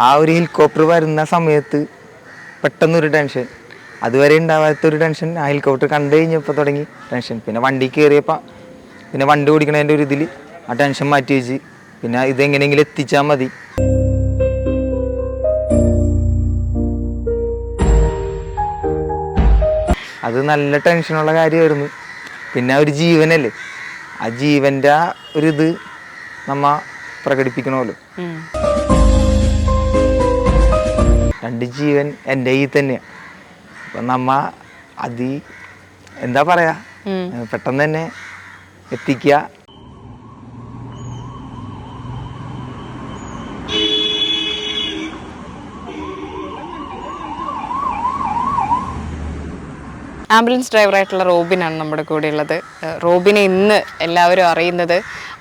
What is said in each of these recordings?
ആ ഒരു ഹെലികോപ്റ്റർ വരുന്ന സമയത്ത് പെട്ടെന്നൊരു ടെൻഷൻ, അതുവരെ ഉണ്ടാവാത്തൊരു ടെൻഷൻ ആ ഹെലികോപ്റ്റർ കണ്ടു കഴിഞ്ഞപ്പോൾ തുടങ്ങി ടെൻഷൻ. പിന്നെ വണ്ടി കയറിയപ്പോൾ പിന്നെ വണ്ടി ഓടിക്കണതിൻ്റെ ഒരു ഇതിൽ ആ ടെൻഷൻ മാറ്റി വെച്ച് പിന്നെ ഇതെങ്ങനെയെങ്കിലും എത്തിച്ചാൽ മതി. അത് നല്ല ടെൻഷനുള്ള കാര്യമായിരുന്നു. പിന്നെ ഒരു ജീവനല്ലേ, ആ ജീവൻ്റെ ഒരിത് നമ്മ പ്രകടിപ്പിക്കണമല്ലോ. 2 ജീവൻ എൻ്റെ കയ്യിൽ തന്നെയാണ്. അപ്പം നമ്മ എന്താ പറയാ, പെട്ടെന്ന് തന്നെ എത്തിക്കുക. ആംബുലൻസ് ഡ്രൈവറായിട്ടുള്ള റോബിനാണ് നമ്മുടെ കൂടെ ഉള്ളത്. റോബിനെ ഇന്ന് എല്ലാവരും അറിയുന്നത്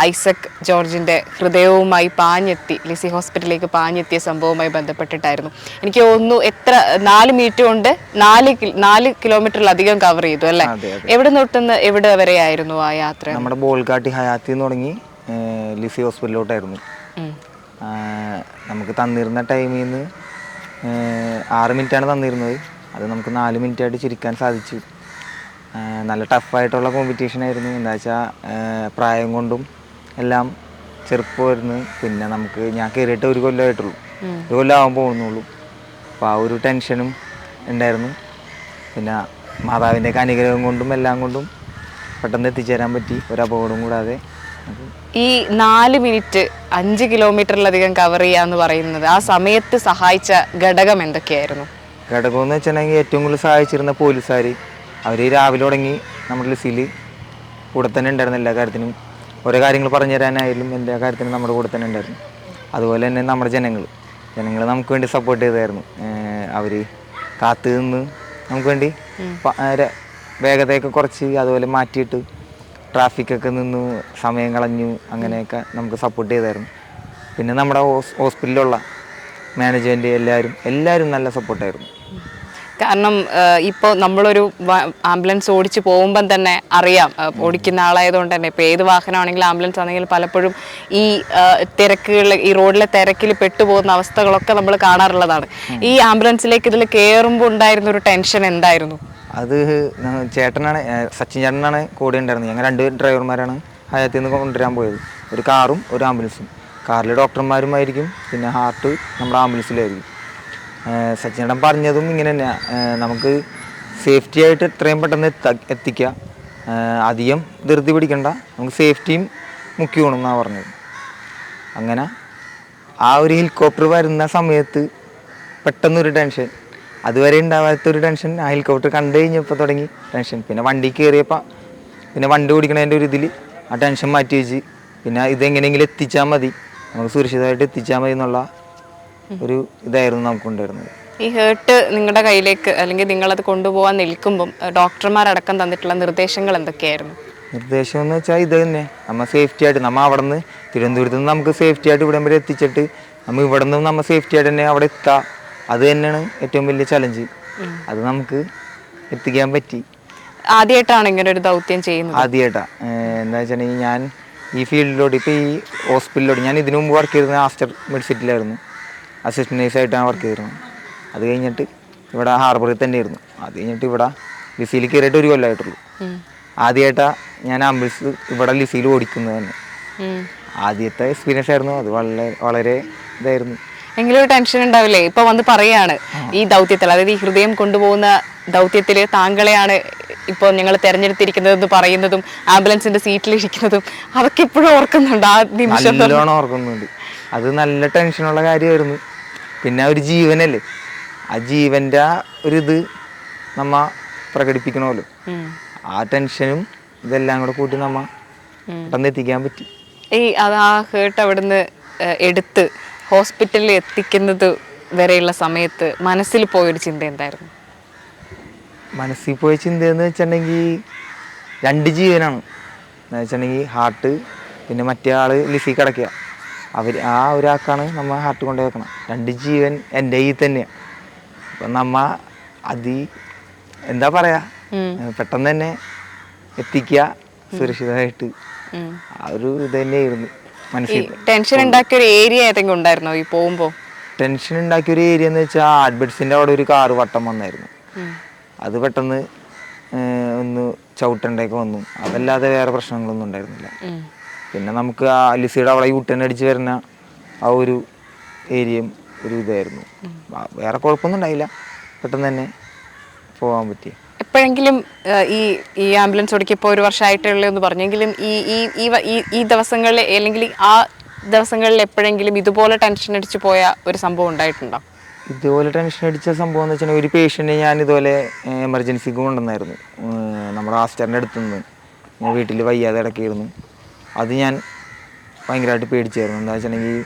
ഐസക് ജോർജിൻ്റെ ഹൃദയവുമായി പാഞ്ഞെത്തി ലിസി ഹോസ്പിറ്റലിലേക്ക് പാഞ്ഞെത്തിയ സംഭവവുമായി ബന്ധപ്പെട്ടിട്ടായിരുന്നു. എനിക്ക് തോന്നുന്നു 4 മിനിറ്റ് കൊണ്ട് 4 കിലോമീറ്ററിലധികം കവർ ചെയ്തു അല്ലേ? എവിടെ തൊട്ടുന്ന് എവിടെ വരെയായിരുന്നു ആ യാത്ര? നമ്മുടെ ബോൾഗാട്ടി ഹയാത്തിൽ നിന്ന് തുടങ്ങി ലിസി ഹോസ്പിറ്റലിലോട്ടായിരുന്നു. നമുക്ക് തന്നിരുന്ന ടൈമിൽ നിന്ന് 6 മിനിറ്റാണ് തന്നിരുന്നത്. അത് നമുക്ക് 4 മിനിറ്റായിട്ട് ചുരുക്കാൻ സാധിച്ചു. നല്ല ടഫായിട്ടുള്ള കോമ്പറ്റീഷനായിരുന്നു. എന്താ വെച്ചാൽ പ്രായം കൊണ്ടും എല്ലാം ചെറുപ്പമായിരുന്നു. പിന്നെ ഞാൻ കയറിയിട്ട് 1 കൊല്ലമായിട്ടുള്ളൂ, 1 കൊല്ലം ആവാൻ പോകുന്നുള്ളൂ. അപ്പോൾ ആ ഒരു ടെൻഷനും ഉണ്ടായിരുന്നു. പിന്നെ മാതാവിൻ്റെയൊക്കെ അനുഗ്രഹം കൊണ്ടും എല്ലാം കൊണ്ടും പെട്ടെന്ന് എത്തിച്ചേരാൻ പറ്റി, ഒരു അപകടം കൂടാതെ. ഈ 4 മിനിറ്റ് 5 കിലോമീറ്ററിലധികം കവർ ചെയ്യാന്ന് പറയുന്നത് ആ സമയത്ത് സഹായിച്ച ഘടകം എന്തൊക്കെയായിരുന്നു? ഘടകമെന്ന് വെച്ചിട്ടുണ്ടെങ്കിൽ ഏറ്റവും കൂടുതൽ സഹായിച്ചിരുന്ന പോലീസുകാർ. അവർ രാവിലെ തുടങ്ങി നമ്മുടെ ലിസിയിൽ കൂടെ തന്നെ ഉണ്ടായിരുന്നു. എല്ലാ കാര്യത്തിനും ഓരോ കാര്യങ്ങൾ പറഞ്ഞു തരാനായാലും എല്ലാ കാര്യത്തിനും നമ്മുടെ കൂടെ തന്നെ ഉണ്ടായിരുന്നു. അതുപോലെ തന്നെ നമ്മുടെ ജനങ്ങൾ നമുക്ക് വേണ്ടി സപ്പോർട്ട് ചെയ്തായിരുന്നു. അവർ കാത്തു നിന്ന് നമുക്ക് വേണ്ടി വേഗതയൊക്കെ കുറച്ച് അതുപോലെ മാറ്റിയിട്ട് ട്രാഫിക്കൊക്കെ നിന്ന് സമയം കളഞ്ഞു, അങ്ങനെയൊക്കെ നമുക്ക് സപ്പോർട്ട് ചെയ്തായിരുന്നു. പിന്നെ നമ്മുടെ ഹോസ്പിറ്റലിലുള്ള മാനേജ്മെൻറ്റ് എല്ലാവരും നല്ല സപ്പോർട്ടായിരുന്നു. കാരണം ഇപ്പോൾ നമ്മളൊരു ആംബുലൻസ് ഓടിച്ച് പോകുമ്പം തന്നെ അറിയാം, ഓടിക്കുന്ന ആളായതുകൊണ്ട് തന്നെ ഇപ്പോൾ ഏത് വാഹനമാണെങ്കിലും ആംബുലൻസ് ആണെങ്കിലും പലപ്പോഴും ഈ ഈ റോഡിലെ തിരക്കിൽ പെട്ടുപോകുന്ന അവസ്ഥകളൊക്കെ നമ്മൾ കാണാറുള്ളതാണ്. ഈ ആംബുലൻസിലേക്ക് ഇതിൽ കയറുമ്പോൾ ഉണ്ടായിരുന്ന ഒരു ടെൻഷൻ എന്തായിരുന്നു? അത് ചേട്ടനാണ്, സച്ചിൻ ചേട്ടനാണ് കൂടെ ഉണ്ടായിരുന്നത്. ഞങ്ങൾ 2 ഡ്രൈവർമാരാണ് ഹയാത്തിൽ നിന്ന് കൊണ്ടുവരാൻ പോയത്. ഒരു കാറും ഒരു ആംബുലൻസും. കാറിൽ ഡോക്ടർമാരുമായിരിക്കും, പിന്നെ ഹാർട്ട് നമ്മുടെ ആംബുലൻസിലായിരിക്കും. സച്ചിനേട്ടൻ പറഞ്ഞതും ഇങ്ങനെ തന്നെയാണ്, നമുക്ക് സേഫ്റ്റി ആയിട്ട് എത്രയും പെട്ടെന്ന് എത്തിക്കുക, അധികം ധൃതി പിടിക്കണ്ട, നമുക്ക് സേഫ്റ്റിയും മുഖ്യമാണെന്നാണ് പറഞ്ഞത്. അങ്ങനെ ആ ഒരു ഹെലികോപ്റ്റർ വരുന്ന സമയത്ത് പെട്ടെന്നൊരു ടെൻഷൻ, അതുവരെ ഉണ്ടാവാത്തൊരു ടെൻഷൻ ആ ഹെലികോപ്റ്റർ കണ്ടു കഴിഞ്ഞപ്പോൾ തുടങ്ങി ടെൻഷൻ. പിന്നെ വണ്ടി കയറിയപ്പോൾ പിന്നെ വണ്ടി ഓടിക്കണതിൻ്റെ ഒരു ഇതിൽ ആ ടെൻഷൻ മാറ്റി വെച്ച് പിന്നെ ഇതെങ്ങനെയെങ്കിലും എത്തിച്ചാൽ മതി, നമുക്ക് സുരക്ഷിതമായിട്ട് എത്തിച്ചാൽ മതി എന്നുള്ള ഒരു ഇതായിരുന്നു നമുക്കുണ്ടായിരുന്നത്. ഈ ഹേർട്ട് നിങ്ങളുടെ കയ്യിലേക്ക് അല്ലെങ്കിൽ നിങ്ങളത് കൊണ്ടുപോകാൻ നിൽക്കുമ്പം ഡോക്ടർമാരടക്കം തന്നിട്ടുള്ള നിർദ്ദേശങ്ങൾ എന്തൊക്കെയായിരുന്നു? നിർദ്ദേശം എന്ന് വെച്ചാൽ ഇത് തന്നെ, നമ്മൾ സേഫ്റ്റി ആയിട്ട് അവിടെ നിന്ന് തിരുവനന്തപുരത്ത് നിന്ന് നമുക്ക് സേഫ്റ്റി ആയിട്ട് ഇവിടെ വരെ എത്തിച്ചിട്ട് ഇവിടെ നിന്ന് നമ്മൾ സേഫ്റ്റി ആയിട്ട് തന്നെ അവിടെ എത്താം. അത് തന്നെയാണ് ഏറ്റവും വലിയ ചലഞ്ച്. അത് നമുക്ക് എത്തിക്കാൻ പറ്റി. ആദ്യമായിട്ടാണ് ഇങ്ങനെ ഒരു ദൗത്യം ചെയ്യുന്നത്? ആദ്യമായിട്ടാണ്. എന്താ വെച്ചിട്ടുണ്ടെങ്കിൽ ഞാൻ ഈ ഫീൽഡിലോട്ട് ഇപ്പോൾ ഈ ഹോസ്പിറ്റലിലോട്ട് ഞാൻ ഇതിനു മുമ്പ് വർക്ക് ചെയ്തിരുന്നത് ആസ്റ്റർ മെഡിസിറ്റിയിലായിരുന്നു, അസിസ്റ്റന്റ് നേഴ്സായിട്ടാണ് വർക്ക് ചെയ്തിരുന്നത്. അത് കഴിഞ്ഞിട്ട് ഇവിടെ ഹാർബറിൽ തന്നെയായിരുന്നു. അത് കഴിഞ്ഞിട്ട് ഇവിടെ ലിസിയിൽ കയറിയിട്ട് 1 കൊല്ലമായിട്ടുള്ളൂ. ആദ്യമായിട്ടാണ് ഞാൻ ആംബുലൻസ് ഇവിടെ ലിസിയിൽ ഓടിക്കുന്നത് തന്നെ. ആദ്യത്തെ എക്സ്പീരിയൻസ് ആയിരുന്നു. അത് വളരെ ഇതായിരുന്നു. എങ്കിലും ഒരു ടെൻഷൻ ഉണ്ടാവില്ലേ? ഇപ്പൊ വന്ന് പറയാണ് ഈ ദൗത്യത്തിൽ, അതായത് ഈ ഹൃദയം കൊണ്ടുപോകുന്ന ദൗത്യത്തിൽ താങ്കളെയാണ് ഇപ്പോൾ ഞങ്ങൾ തെരഞ്ഞെടുത്തിരിക്കുന്നതെന്ന് പറയുന്നതും ആംബുലൻസിന്റെ സീറ്റിലിരിക്കുന്നതും അതൊക്കെ ഇപ്പോഴും ഓർക്കുന്നുണ്ട്? ആ നിമിഷം നല്ലോണം ഓർക്കുന്നുണ്ട്. അത് നല്ല ടെൻഷനുള്ള കാര്യമായിരുന്നു. പിന്നെ ഒരു ജീവനല്ലേ, ആ ജീവൻ്റെ ഒരിത് നമ്മ പ്രകടിപ്പിക്കണമല്ലോ. ആ ടെൻഷനും ഇതെല്ലാം കൂടെ കൂട്ടി നമ്മ പെട്ടെന്ന് എത്തിക്കാൻ പറ്റി. ആ ഹേർട്ട് അവിടുന്ന് എടുത്ത് ഹോസ്പിറ്റലിൽ എത്തിക്കുന്നത് വരെയുള്ള സമയത്ത് മനസ്സിൽ പോയൊരു ചിന്ത എന്തായിരുന്നു? മനസ്സിൽ പോയ ചിന്തയെന്ന് വെച്ചിട്ടുണ്ടെങ്കിൽ 2 ജീവനാണ്. എന്ന് വെച്ചിട്ടുണ്ടെങ്കിൽ ഹാർട്ട്, പിന്നെ മറ്റേ ആൾ ലിസി കിടക്കുക, ആ ഒരാൾക്കാണ് നമ്മൾ ഹാർട്ട് കൊണ്ടു വെക്കണം. 2 ജീവൻ എൻ്റെ കയ്യിൽ തന്നെയാണ്. അപ്പം എന്താ പറയാ, പെട്ടെന്ന് തന്നെ എത്തിക്കുക സുരക്ഷിതമായിട്ട്. ആ ഒരു ഇത് തന്നെയായിരുന്നു മനസ്സിൽ. ടെൻഷൻ ഉണ്ടാക്കിയ ഒരു ഏരിയ ഏതെങ്കിലും ഉണ്ടായിരുന്നോ ഈ പോകുമ്പോൾ? ടെൻഷൻ ഉണ്ടാക്കിയ ഒരു ഏരിയ എന്ന് വെച്ചാൽ ആഡ്ബിറ്റ്സിൻ്റെ അവിടെ ഒരു കാറ് വട്ടം വന്നായിരുന്നു. അത് പെട്ടെന്ന് ഒന്ന് ചവിട്ടണ്ടേക്ക് വന്നു. അതല്ലാതെ വേറെ പ്രശ്നങ്ങളൊന്നും ഉണ്ടായിരുന്നില്ല. പിന്നെ നമുക്ക് ആ ലിസിയുടെ അവിടെ യൂട്ടേൺ അടിച്ച് വരുന്ന ആ ഒരു ഏരിയയും ഒരു ഇതായിരുന്നു. വേറെ കുഴപ്പമൊന്നും ഉണ്ടായില്ല. പെട്ടെന്ന് തന്നെ പോകാൻ പറ്റി. എപ്പോഴെങ്കിലും ഈ ആംബുലൻസ് ഓടിക്കിപ്പോൾ 1 വർഷമായിട്ടുള്ളൂ എന്ന് പറഞ്ഞെങ്കിലും ഈ ദിവസങ്ങളിൽ അല്ലെങ്കിൽ ആ ദിവസങ്ങളിൽ എപ്പോഴെങ്കിലും ഇതുപോലെ ടെൻഷൻ അടിച്ച് പോയ ഒരു സംഭവം ഉണ്ടായിട്ടുണ്ടോ? ഇതുപോലെ ടെൻഷൻ അടിച്ച സംഭവം എന്ന് വെച്ചാൽ ഒരു പേഷ്യൻറ്റിനെ ഞാൻ ഇതുപോലെ എമർജൻസിക്ക് കൊണ്ടുവന്നായിരുന്നു. നമ്മുടെ ആസ്റ്ററിൻ്റെ അടുത്ത് നിന്ന് വീട്ടിൽ വയ്യാതെ കിടക്കുകയായിരുന്നു. അത് ഞാൻ ഭയങ്കരമായിട്ട് പേടിച്ചായിരുന്നു. എന്താ വെച്ചിട്ടുണ്ടെങ്കിൽ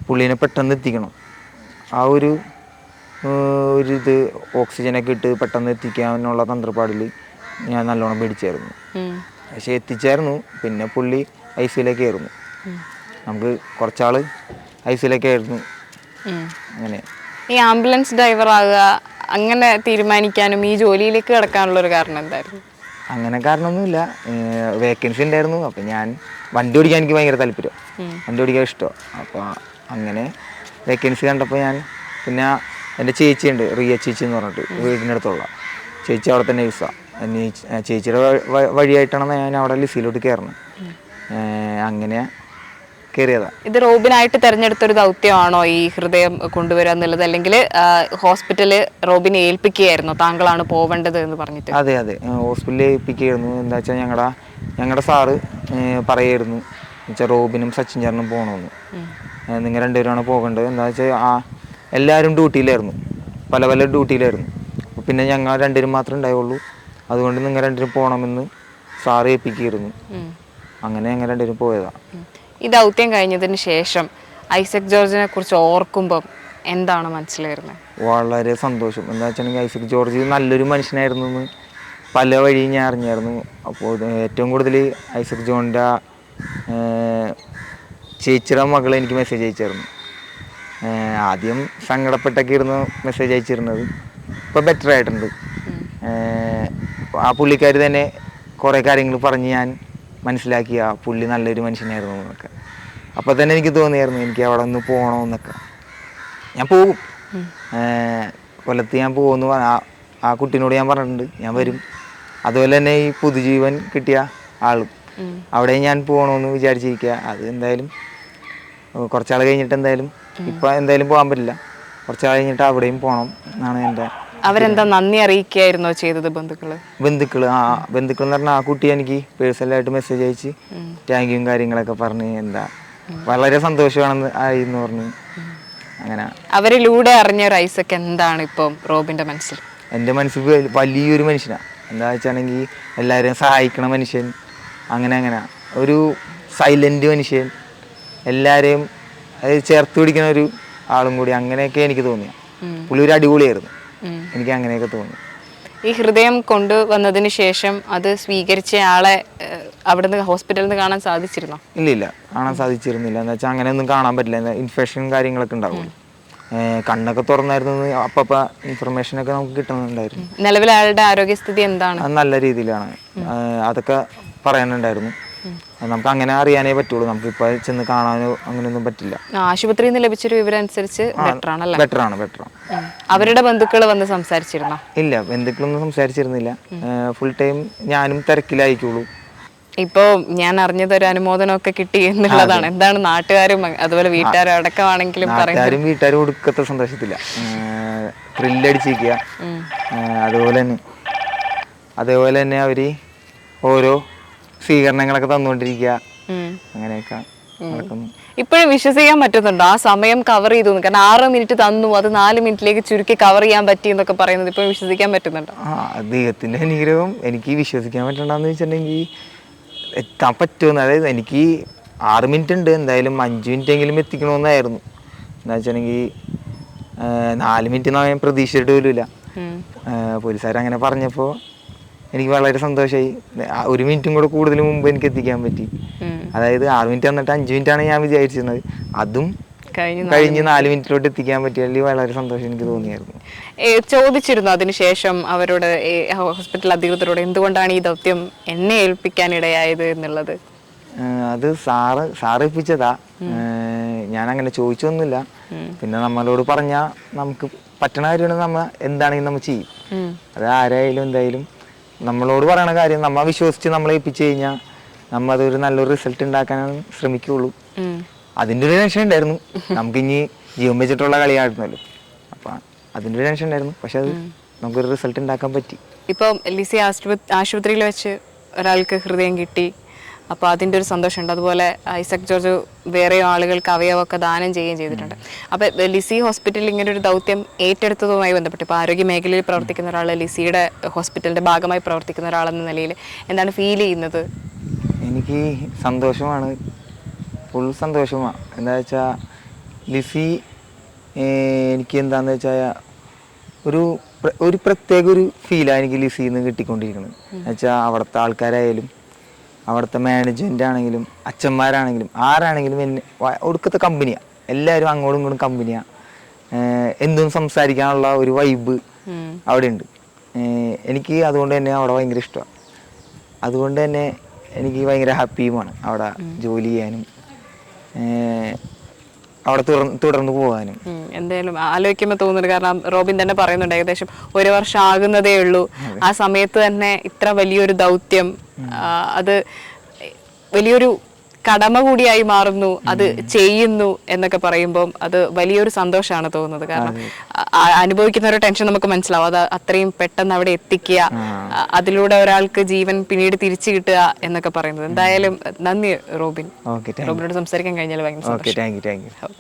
പുള്ളീനെ പെട്ടെന്ന് എത്തിക്കണം. ആ ഒരു ഇത് ഓക്സിജനൊക്കെ ഇട്ട് പെട്ടെന്ന് എത്തിക്കാനുള്ള തന്ത്രപ്പാടിൽ ഞാൻ നല്ലോണം പേടിച്ചായിരുന്നു. പക്ഷെ എത്തിച്ചായിരുന്നു. പിന്നെ പുള്ളി ICUലേക്ക് ആയിരുന്നു. നമുക്ക് കുറച്ചാൾ ICUലേക്ക് ആയിരുന്നു. അങ്ങനെ ഈ ആംബുലൻസ് ഡ്രൈവർ ആകുക അങ്ങനെ തീരുമാനിക്കാനും ഈ ജോലിയിലേക്ക് കിടക്കാനുള്ള ഒരു കാരണം എന്തായിരുന്നു? അങ്ങനെ കാരണമൊന്നുമില്ല. വേക്കൻസി ഉണ്ടായിരുന്നു. അപ്പം ഞാൻ വണ്ടി ഓടിക്കാൻ എനിക്ക് ഭയങ്കര താല്പര്യം. വണ്ടി ഓടിക്കാൻ ഇഷ്ടമാണ്. അപ്പോൾ അങ്ങനെ വേക്കൻസി കണ്ടപ്പോൾ ഞാൻ പിന്നെ എൻ്റെ ചേച്ചിയുണ്ട്, റിയ ചേച്ചി എന്ന് പറഞ്ഞിട്ട്, വീടിനടുത്തുള്ള ചേച്ചി അവിടെ തന്നെ ചേച്ചിയുടെ വഴിയായിട്ടാണ് ഞാൻ അവിടെ ലിസിയിലോട്ട് കയറുന്നത്. അങ്ങനെ കയറിയതാണ്. ഇത് റോബിനായിട്ട് തിരഞ്ഞെടുത്തൊരു ദൗത്യമാണോ ഈ ഹൃദയം കൊണ്ടുവരിക എന്നുള്ളത്, അല്ലെങ്കിൽ ഹോസ്പിറ്റല് റോബിനെ ഏൽപ്പിക്കുകയായിരുന്നോ താങ്കളാണ് പോവേണ്ടത് എന്ന് പറഞ്ഞിട്ട്? അതെ ഹോസ്പിറ്റലിൽ ഏൽപ്പിക്കുകയായിരുന്നു. എന്താ വെച്ചാൽ ഞങ്ങളുടെ സാറ് പറയായിരുന്നു വെച്ചാൽ റോബിനും സച്ചിൻ ചേട്ടനും പോകണമെന്ന്. നിങ്ങൾ രണ്ടുപേരാണ് പോകേണ്ടത്. എന്താ വെച്ചാൽ എല്ലാവരും ഡ്യൂട്ടിയിലായിരുന്നു, പല ഡ്യൂട്ടിയിലായിരുന്നു. പിന്നെ ഞങ്ങൾ രണ്ടുപേരും മാത്രമേ ഉണ്ടായുള്ളൂ. അതുകൊണ്ട് നിങ്ങൾ രണ്ടുപേരും പോകണമെന്ന് സാറ് ഏൽപ്പിക്കുകയായിരുന്നു. അങ്ങനെ ഞങ്ങൾ രണ്ടുപേരും പോയതാണ്. ഈ ദൗത്യം കഴിഞ്ഞതിന് ശേഷം ഐസക് ജോർജിനെ കുറിച്ച് ഓർക്കുമ്പം എന്താണ് മനസ്സിൽ വരുന്നത്? വളരെ സന്തോഷം. എന്താ വെച്ചിട്ടുണ്ടെങ്കിൽ ഐസക് ജോർജ് നല്ലൊരു മനുഷ്യനായിരുന്നു എന്ന് പല വഴിയും ഞാൻ അറിഞ്ഞായിരുന്നു. അപ്പോൾ ഏറ്റവും കൂടുതൽ ഐസക് ജോണിൻ്റെ ചേച്ചിയുടെ മകൾ എനിക്ക് മെസ്സേജ് അയച്ചായിരുന്നു. ആദ്യം സങ്കടപ്പെട്ടൊക്കെ ഇരുന്ന് മെസ്സേജ് അയച്ചിരുന്നത്. ഇപ്പോൾ ബെറ്റർ ആയിട്ടുണ്ട്. ആ പുള്ളിക്കാർ തന്നെ കുറേ കാര്യങ്ങൾ പറഞ്ഞ് ഞാൻ മനസ്സിലാക്കിയ പുള്ളി നല്ലൊരു മനുഷ്യനായിരുന്നു എന്നൊക്കെ. അപ്പോൾ തന്നെ എനിക്ക് തോന്നിയായിരുന്നു എനിക്ക് അവിടെ ഒന്ന് പോകണമെന്നൊക്കെ. ഞാൻ പോകും, കൊല്ലത്ത് ഞാൻ പോകുമെന്ന് ആ കുട്ടീനോട് ഞാൻ പറഞ്ഞിട്ടുണ്ട്, ഞാൻ വരും. അതുപോലെ തന്നെ ഈ പുതുജീവൻ കിട്ടിയ ആളും അവിടെ ഞാൻ പോകണമെന്ന് വിചാരിച്ചിരിക്കുക. അത് എന്തായാലും കുറച്ചാൾ കഴിഞ്ഞിട്ട് എന്തായാലും ഇപ്പം എന്തായാലും പോകാൻ പറ്റില്ല. കുറച്ചാൾ കഴിഞ്ഞിട്ട് അവിടെയും പോകണം എന്നാണ് എൻ്റെ. അവരെന്താ നന്ദി അറിയിക്കുകയായിരുന്നോ ചെയ്തത് ബന്ധുക്കൾ എന്ന് പറഞ്ഞാൽ ആ കുട്ടി എനിക്ക് പേഴ്സണലായിട്ട് മെസ്സേജ് അയച്ച് താങ്ക്യും കാര്യങ്ങളൊക്കെ പറഞ്ഞ് എന്താ വളരെ സന്തോഷമാണെന്ന് ആയിന്ന് പറഞ്ഞു. അങ്ങനെ അവരിലൂടെ അറിഞ്ഞ ഒരു ഐസക് എന്താണ് ഇപ്പം റോബിൻ്റെ മനസ്സിൽ? എൻ്റെ മനസ്സിൽ വലിയൊരു മനുഷ്യനാണ്. എന്താ വെച്ചാണെങ്കിൽ എല്ലാവരെയും സഹായിക്കണ മനുഷ്യൻ. അങ്ങനെ ഒരു സൈലൻ്റ് മനുഷ്യൻ, എല്ലാവരെയും ചേർത്ത് പിടിക്കുന്ന ഒരു ആളും കൂടി. അങ്ങനെയൊക്കെ എനിക്ക് തോന്നി. പുള്ളി ഒരു അടിപൊളിയായിരുന്നു. എനിക്ക് അങ്ങനെയൊക്കെ തോന്നി. ഈ ഹൃദയം കൊണ്ടുവന്നതിന് ശേഷം അത് സ്വീകരിച്ച ആളെ അവിടുന്ന് ഹോസ്പിറ്റലിൽ നിന്ന് കാണാൻ സാധിച്ചിരുന്നോ? ഇല്ല, കാണാൻ സാധിച്ചിരുന്നില്ല. എന്താ വെച്ചാൽ അങ്ങനെയൊന്നും കാണാൻ പറ്റില്ല. ഇൻഫെക്ഷനും കാര്യങ്ങളൊക്കെ ഉണ്ടാവുള്ളൂ. കണ്ണൊക്കെ തുറന്നായിരുന്നു. അപ്പം ഇൻഫർമേഷനൊക്കെ നമുക്ക് കിട്ടുന്നുണ്ടായിരുന്നു. നിലവിലെ ആളുടെ ആരോഗ്യസ്ഥിതി എന്താണ്? അത് നല്ല രീതിയിലാണ്. അതൊക്കെ പറയാനുണ്ടായിരുന്നു. നമുക്ക് അങ്ങനെ അറിയാനേ പറ്റുള്ളൂ. നമുക്ക് ഇപ്പോൾ ചെന്ന് കാണാനോ അങ്ങനെയൊന്നും പറ്റില്ല. ആശുപത്രിയിൽ നിന്ന് ലഭിച്ചൊരു വിവരം അനുസരിച്ച് ബെറ്ററാണ്. അവരുടെ ബന്ധുക്കൾ വന്ന് സംസാരിച്ചിരുന്നോ? ഇല്ല, ബന്ധുക്കളൊന്നും സംസാരിച്ചിരുന്നില്ല. ഫുൾ ടൈം ഞാനും തിരക്കിലായിക്കോളൂ. ഇപ്പോ ഞാൻ അറിഞ്ഞത് ഒരു അനുമോദനമൊക്കെ കിട്ടി എന്നുള്ളതാണ്. എന്താണ് നാട്ടുകാരും അതുപോലെ വീട്ടുകാരും അടക്കമാണെങ്കിലും വീട്ടുകാരും ഒടുക്കത്തെ സന്തോഷത്തില്ല, ത്രില്ലടിച്ചിരിക്കുക. അതേപോലെ തന്നെ അവര് ഓരോ സ്വീകരണങ്ങളൊക്കെ തന്നുകൊണ്ടിരിക്കുക. അങ്ങനെയൊക്കെ നടക്കുന്നു. ഇപ്പോഴും വിശ്വസിക്കാൻ പറ്റുന്നുണ്ടോ ആ സമയം കവർ ചെയ്തു? കാരണം 6 മിനിറ്റ് തന്നു, അത് 4 മിനിറ്റിലേക്ക് ചുരുക്കി കവർ ചെയ്യാൻ പറ്റി എന്നൊക്കെ പറയുന്നത് ഇപ്പോഴും വിശ്വസിക്കാൻ പറ്റുന്നുണ്ടോ? ദൈവത്തിൻ്റെ അനുഗ്രഹം. എനിക്ക് വിശ്വസിക്കാൻ പറ്റണ്ടെന്ന് വെച്ചിട്ടുണ്ടെങ്കിൽ എത്താൻ പറ്റുമെന്ന്. അതായത് എനിക്ക് 6 മിനിറ്റ് ഉണ്ട്, എന്തായാലും 5 മിനിറ്റെങ്കിലും എത്തിക്കണമെന്നായിരുന്നു. എന്താ വെച്ചിട്ടുണ്ടെങ്കിൽ 4 മിനിറ്റ് ഞാൻ പ്രതീക്ഷിച്ചിട്ട് പോലുമില്ല. പോലീസുകാരങ്ങനെ പറഞ്ഞപ്പോൾ എനിക്ക് വളരെ സന്തോഷമായി. 1 മിനിറ്റും കൂടെ കൂടുതൽ മുമ്പ് എനിക്ക് എത്തിക്കാൻ പറ്റി. അതായത് 6 മിനിറ്റ് വന്നിട്ട് 5 മിനിറ്റാണ് ഞാൻ വിചാരിച്ചിരുന്നത്. അതും കഴിഞ്ഞ് 4 മിനിറ്റിലോട്ട് എത്തിക്കാൻ പറ്റിയതിൽ വളരെ സന്തോഷം എനിക്ക് തോന്നിയായിരുന്നു. ചോദിച്ചിരുന്നു അതിനുശേഷം അവരോട്, ഹോസ്പിറ്റൽ അധികൃതരോട്, എന്തുകൊണ്ടാണ് ഈ ദൗത്യം എന്നെ ഏൽപ്പിക്കാനിടയായത് എന്നുള്ളത്? അത് സാറ് ഏൽപ്പിച്ചതാ. ഞാൻ അങ്ങനെ ചോദിച്ചൊന്നുമില്ല. പിന്നെ നമ്മളോട് പറഞ്ഞാൽ നമുക്ക് പറ്റണ കാര്യമാണ് നമ്മൾ എന്താണെങ്കിലും നമ്മൾ ചെയ്യും. അത് ആരായാലും എന്തായാലും നമ്മളോട് പറയണ കാര്യം നമ്മൾ വിശ്വസിച്ച് നമ്മളെ ഏൽപ്പിച്ചു കഴിഞ്ഞാൽ നമ്മൾ അതൊരു നല്ലൊരു റിസൾട്ട് ഉണ്ടാക്കാനാണ് ശ്രമിക്കുകയുള്ളൂ. അതിൻ്റെ ഒരു ടെൻഷൻ ഉണ്ടായിരുന്നു. നമുക്കിനി ജീവൻ വെച്ചിട്ടുള്ള കളിയായിരുന്നല്ലോ, അപ്പം അതിൻ്റെ ഒരു ടെൻഷൻ ഉണ്ടായിരുന്നു. പക്ഷെ അത് നമുക്കൊരു റിസൾട്ട് ഉണ്ടാക്കാൻ പറ്റി. ഇപ്പം ലിസി ആശുപത്രിയിൽ വെച്ച് ഒരാൾക്ക് ഹൃദയം കിട്ടി, അപ്പോൾ അതിൻ്റെ ഒരു സന്തോഷമുണ്ട്. അതുപോലെ ഐസക് ജോർജ് വേറെ ആളുകൾക്ക് അവയവമൊക്കെ ദാനം ചെയ്യുകയും ചെയ്തിട്ടുണ്ട്. അപ്പോൾ ലിസി ഹോസ്പിറ്റലിൽ ഇങ്ങനെ ഒരു ദൗത്യം ഏറ്റെടുത്തതുമായി ബന്ധപ്പെട്ട് ഇപ്പോൾ ആരോഗ്യ മേഖലയിൽ പ്രവർത്തിക്കുന്ന ഒരാൾ, ലിസിയുടെ ഹോസ്പിറ്റലിൻ്റെ ഭാഗമായി പ്രവർത്തിക്കുന്ന ഒരാളെന്ന നിലയിൽ എന്താണ് ഫീൽ ചെയ്യുന്നത്? എനിക്ക് സന്തോഷമാണ്, ഫുൾ സന്തോഷമാണ്. എന്താ വെച്ചാൽ ലിസി എനിക്ക് എന്താണെന്ന് വെച്ചാൽ ഒരു പ്രത്യേക ഒരു ഫീലാണ് എനിക്ക് ലിസിയിൽ നിന്ന് കിട്ടിക്കൊണ്ടിരിക്കുന്നത്. എന്നുവെച്ചാൽ അവിടുത്തെ ആൾക്കാരായാലും അവിടുത്തെ മാനേജ്മെൻ്റ് ആണെങ്കിലും അച്ഛന്മാരാണെങ്കിലും ആരാണെങ്കിലും എന്നെ ഒടുക്കത്തെ കമ്പനിയാണ്. എല്ലാവരും അങ്ങോട്ടും ഇങ്ങോട്ടും കമ്പനിയാണ്. എന്തും സംസാരിക്കാനുള്ള ഒരു വൈബ് അവിടെ ഉണ്ട്. എനിക്ക് അതുകൊണ്ട് തന്നെ അവിടെ ഭയങ്കര ഇഷ്ടമാണ്. അതുകൊണ്ട് തന്നെ എനിക്ക് ഭയങ്കര ഹാപ്പിയുമാണ് അവിടെ ജോലി ചെയ്യാനും അവിടെ തുടർന്ന് പോകാനും. എന്തായാലും ആലോചിക്കുമ്പോൾ തോന്നുന്നുണ്ട്, കാരണം റോബിൻ തന്നെ പറയുന്നുണ്ട് ഏകദേശം 1 വർഷം ആകുന്നതേ ഉള്ളൂ. ആ സമയത്ത് തന്നെ ഇത്ര വലിയൊരു ദൗത്യം, അത് വലിയൊരു കടമ കൂടിയായി മാറുന്നു, അത് ചെയ്യുന്നു എന്നൊക്കെ പറയുമ്പോൾ അത് വലിയൊരു സന്തോഷമാണ് തോന്നുന്നത്. കാരണം അനുഭവിക്കുന്ന ഒരു ടെൻഷൻ നമുക്ക് മനസ്സിലാവും. അത് അത്രയും പെട്ടെന്ന് അവിടെ എത്തിക്കുക, അതിലൂടെ ഒരാൾക്ക് ജീവൻ പിന്നീട് തിരിച്ചു കിട്ടുക എന്നൊക്കെ പറയുന്നത്. എന്തായാലും നന്ദി റോബിൻ. റോബിനോട് സംസാരിക്കാൻ കഴിഞ്ഞാൽ ഭയങ്കര സന്തോഷം.